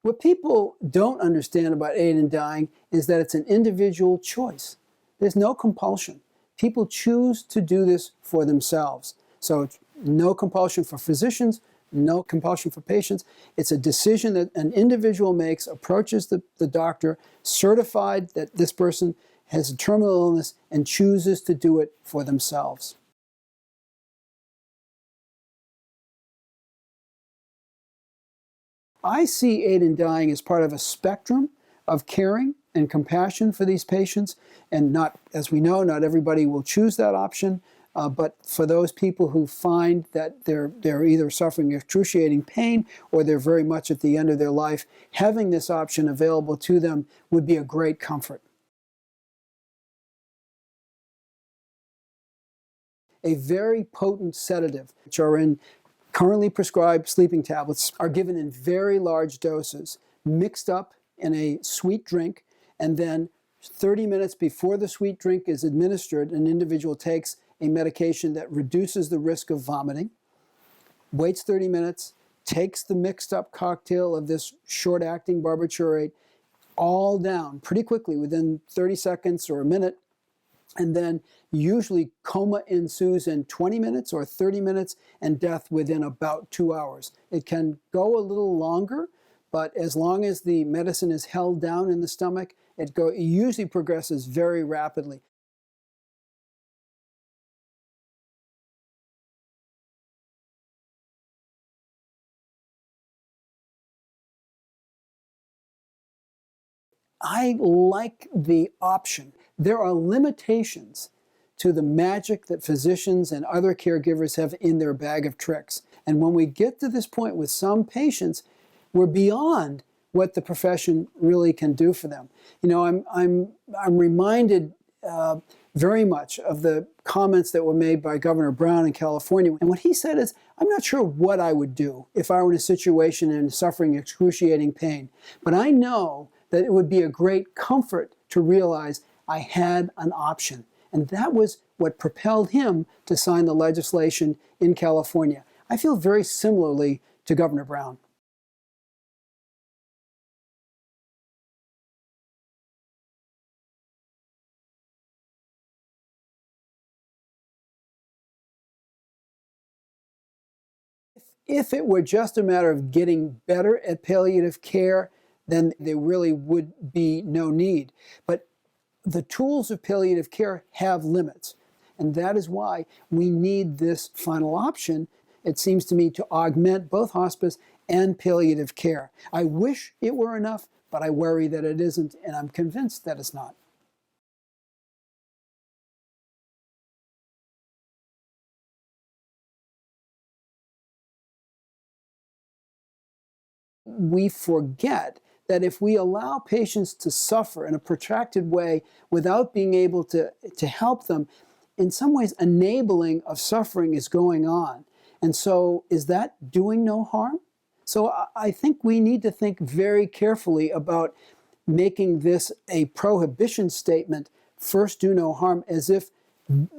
What people don't understand about aid in dying is that it's an individual choice. There's no compulsion. People choose to do this for themselves. So it's no compulsion for physicians, no compulsion for patients. It's a decision that an individual makes, approaches the doctor, certified that this person has a terminal illness, and chooses to do it for themselves. I see aid in dying as part of a spectrum of caring and compassion for these patients, and not, as we know, not everybody will choose that option, but for those people who find that they're either suffering excruciating pain or they're very much at the end of their life, having this option available to them would be a great comfort. A very potent sedative, which are in currently prescribed sleeping tablets, are given in very large doses, mixed up in a sweet drink, and then 30 minutes before the sweet drink is administered, an individual takes a medication that reduces the risk of vomiting, waits 30 minutes, takes the mixed up cocktail of this short-acting barbiturate all down pretty quickly within 30 seconds or a minute, and then usually coma ensues in 20 minutes or 30 minutes and death within about 2 hours. It can go a little longer, but as long as the medicine is held down in the stomach, it usually progresses very rapidly. I like the option. There are limitations to the magic that physicians and other caregivers have in their bag of tricks. And when we get to this point with some patients, we're beyond what the profession really can do for them. You know, I'm reminded very much of the comments that were made by Governor Brown in California. And what he said is, I'm not sure what I would do if I were in a situation and suffering excruciating pain, but I know that it would be a great comfort to realize I had an option. And that was what propelled him to sign the legislation in California. I feel very similarly to Governor Brown. If it were just a matter of getting better at palliative care, then there really would be no need. But the tools of palliative care have limits, and that is why we need this final option, it seems to me, to augment both hospice and palliative care. I wish it were enough, but I worry that it isn't, and I'm convinced that it's not. We forget that if we allow patients to suffer in a protracted way without being able to help them, in some ways enabling of suffering is going on. And so is that doing no harm? So I think we need to think very carefully about making this a prohibition statement, first do no harm, as if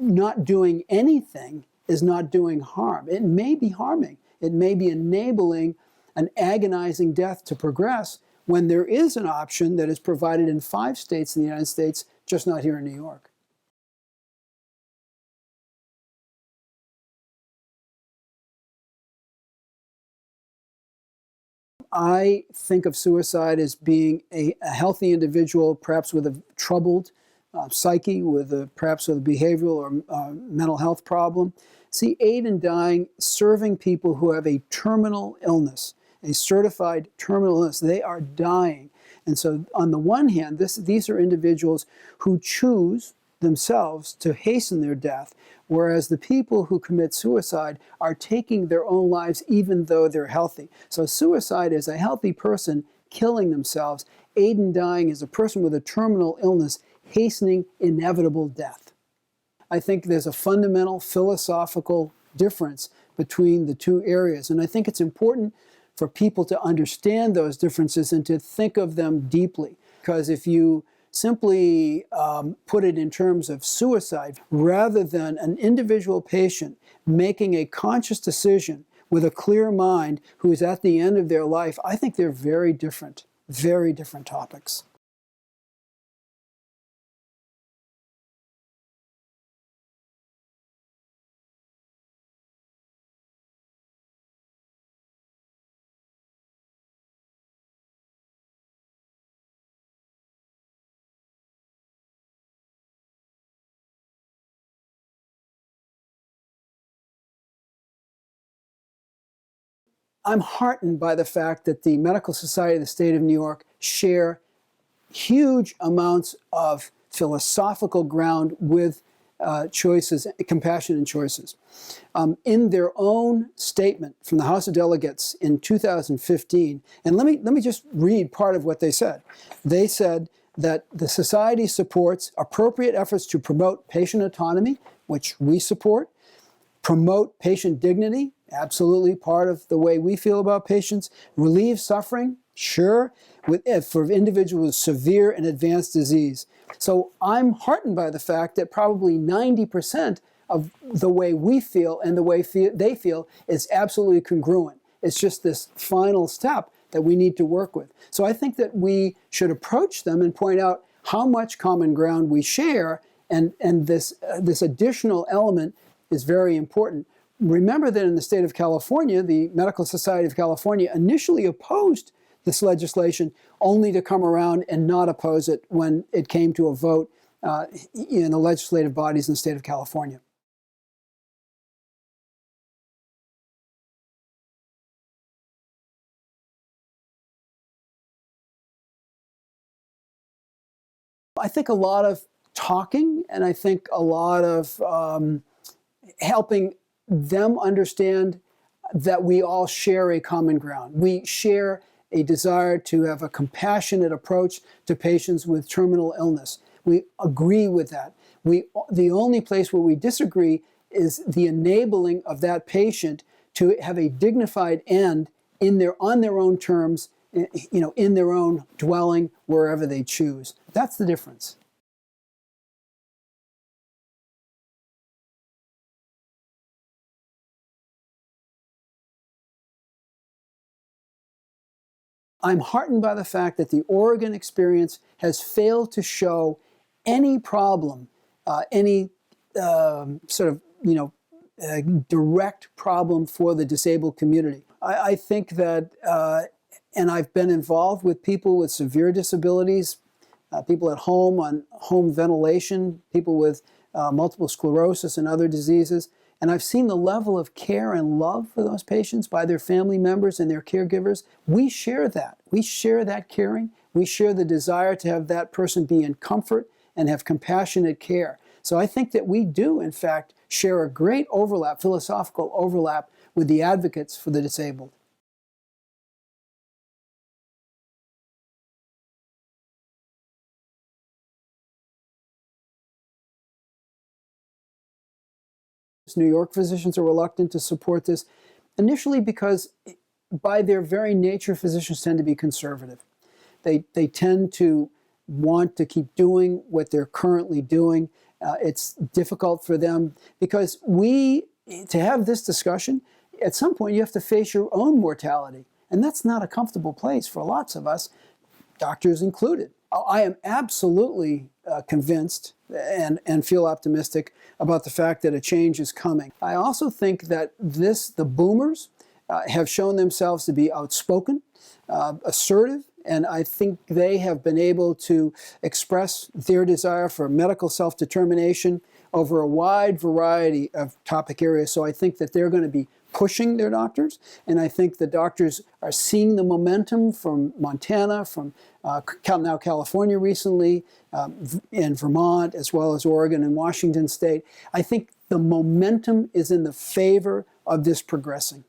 not doing anything is not doing harm. It may be harming. It may be enabling an agonizing death to progress when there is an option that is provided in 5 states in the United States, just not here in New York. I think of suicide as being a healthy individual, perhaps with a troubled psyche, perhaps with a behavioral or mental health problem. See aid in dying serving people who have a terminal illness, a certified terminal illness. They are dying. And so on the one hand, these are individuals who choose themselves to hasten their death, whereas the people who commit suicide are taking their own lives even though they're healthy. So suicide is a healthy person killing themselves. Aid in dying is a person with a terminal illness hastening inevitable death. I think there's a fundamental philosophical difference between the two areas, and I think it's important for people to understand those differences and to think of them deeply. Because if you simply put it in terms of suicide, rather than an individual patient making a conscious decision with a clear mind who is at the end of their life, I think they're very different topics. I'm heartened by the fact that the Medical Society of the State of New York share huge amounts of philosophical ground with choices, compassion and choices. In their own statement from the House of Delegates in 2015, and let me just read part of what they said. They said that the Society supports appropriate efforts to promote patient autonomy, which we support, promote patient dignity, absolutely part of the way we feel about patients, relieve suffering, sure, for individuals with severe and advanced disease. So I'm heartened by the fact that probably 90% of the way we feel and the way they feel is absolutely congruent. It's just this final step that we need to work with. So I think that we should approach them and point out how much common ground we share, and this additional element is very important. Remember that in the state of California, the Medical Society of California initially opposed this legislation, only to come around and not oppose it when it came to a vote in the legislative bodies in the state of California. I think a lot of talking, and I think a lot of helping them understand that we all share a common ground. We share a desire to have a compassionate approach to patients with terminal illness. We agree with that. The only place where we disagree is the enabling of that patient to have a dignified end on their own terms, in their own dwelling, wherever they choose. That's the difference. I'm heartened by the fact that the Oregon experience has failed to show any problem, any direct problem for the disabled community. I think that, and I've been involved with people with severe disabilities, people at home on home ventilation, people with multiple sclerosis and other diseases. And I've seen the level of care and love for those patients by their family members and their caregivers. We share that. We share that caring. We share the desire to have that person be in comfort and have compassionate care. So I think that we do, in fact, share a great overlap, philosophical overlap, with the advocates for the disabled. New York physicians are reluctant to support this, initially because by their very nature, physicians tend to be conservative. They tend to want to keep doing what they're currently doing. It's difficult for them because to have this discussion, at some point you have to face your own mortality. And that's not a comfortable place for lots of us, doctors included. I am absolutely convinced and feel optimistic about the fact that a change is coming. I also think that the boomers have shown themselves to be outspoken, assertive, and I think they have been able to express their desire for medical self-determination over a wide variety of topic areas. So I think that they're going to be pushing their doctors, and I think the doctors are seeing the momentum from Montana, from now California recently, in Vermont, as well as Oregon and Washington State. I think the momentum is in the favor of this progressing.